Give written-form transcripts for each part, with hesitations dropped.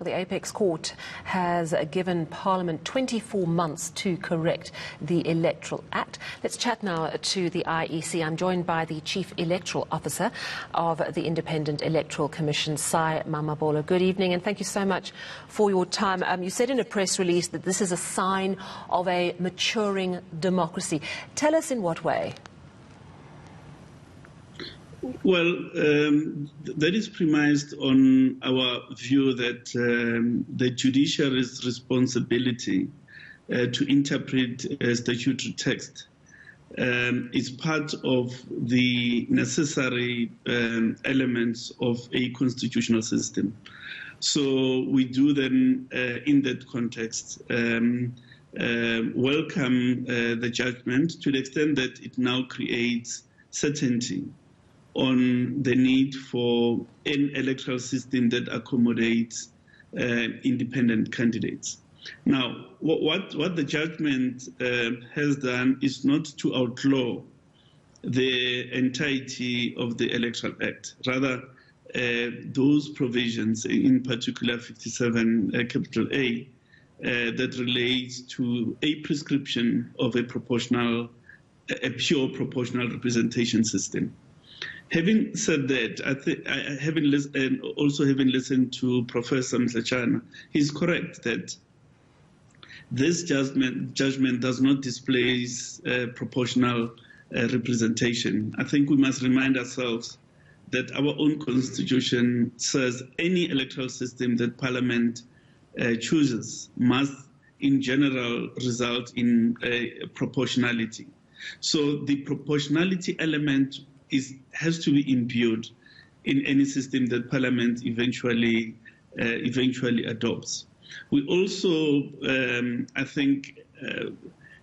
The Apex Court has given Parliament 24 months to correct the Electoral Act. Let's chat now to the IEC. I'm joined by the Chief Electoral Officer of the Independent Electoral Commission, Mamabolo. Good evening, and thank you so much for your time. You said in a press release that this is a sign of a maturing democracy. Tell us in what way? Well, that is premised on our view that the judiciary's responsibility to interpret statutory text is part of the necessary elements of a constitutional system. So we do then, in that context, welcome the judgment to the extent that it now creates certainty on the need for an electoral system that accommodates independent candidates. Now, what the judgment has done is not to outlaw the entirety of the Electoral Act. Rather, those provisions, in particular 57 capital A, that relates to a prescription of a pure proportional representation system. Having said that, having listened to Professor Mhlechana, he's correct that this judgment does not displace proportional representation. I think we must remind ourselves that our own constitution says any electoral system that Parliament chooses must, in general, result in proportionality. So the proportionality element has to be imbued in any system that Parliament eventually adopts. We also, I think,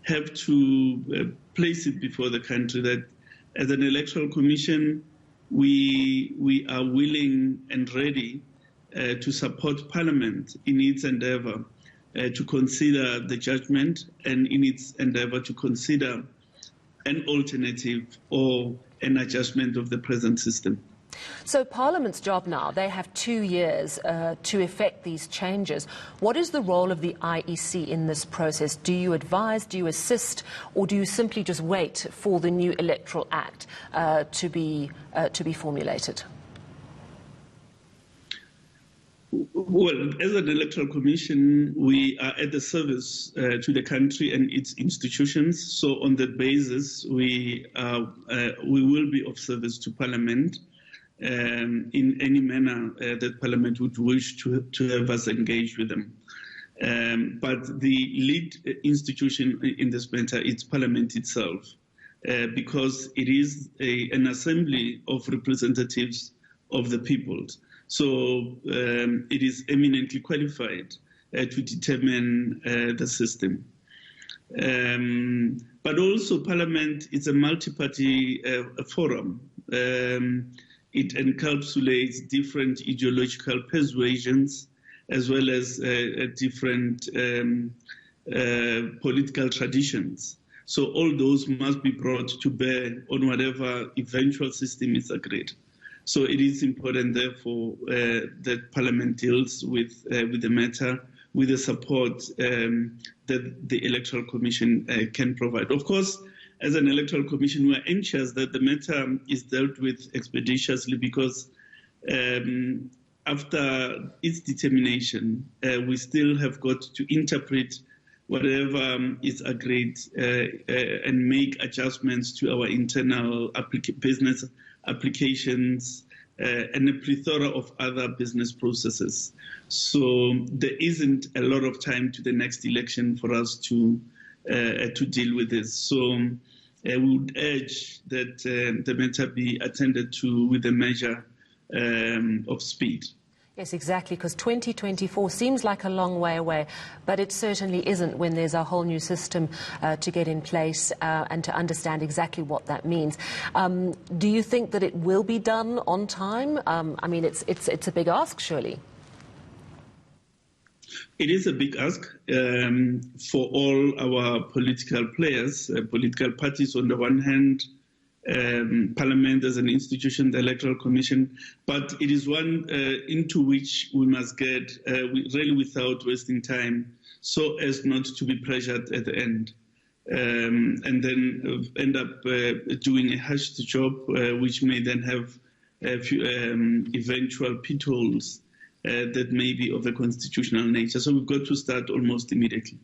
have to place it before the country that as an electoral commission, we are willing and ready to support Parliament in its endeavour to consider the judgment and in its endeavour to consider an alternative or an adjustment of the present system. So Parliament's job now, they have 2 years to effect these changes. What is the role of the IEC in this process? Do you advise, do you assist, or do you simply just wait for the new Electoral Act to be formulated? Well, as an electoral commission, we are at the service to the country and its institutions. So on that basis, we will be of service to Parliament in any manner that Parliament would wish to have us engage with them. But the lead institution in this matter is Parliament itself, because it is an assembly of representatives of the people. So it is eminently qualified to determine the system. But also Parliament is a multi-party forum. It encapsulates different ideological persuasions as well as different political traditions. So all those must be brought to bear on whatever eventual system is agreed. So it is important, therefore, that Parliament deals with the matter with the support that the Electoral Commission can provide. Of course, as an Electoral Commission, we are anxious that the matter is dealt with expeditiously because after its determination, we still have got to interpret whatever is agreed and make adjustments to our internal business applications and a plethora of other business processes. So there isn't a lot of time to the next election for us to deal with this. So we would urge that the matter be attended to with a measure of speed. Yes, exactly, because 2024 seems like a long way away, but it certainly isn't when there's a whole new system to get in place and to understand exactly what that means. Do you think that it will be done on time? I mean, it's a big ask, surely. It is a big ask for all our political players, political parties on the one hand, Parliament as an institution, the Electoral Commission, but it is one into which we must get really without wasting time, so as not to be pressured at the end, and then end up doing a hushed job, which may then have a few, eventual pitfalls that may be of a constitutional nature. So we've got to start almost immediately.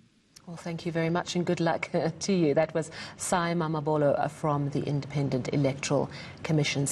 Well, thank you very much and good luck to you. That was Mamabolo from the Independent Electoral Commission.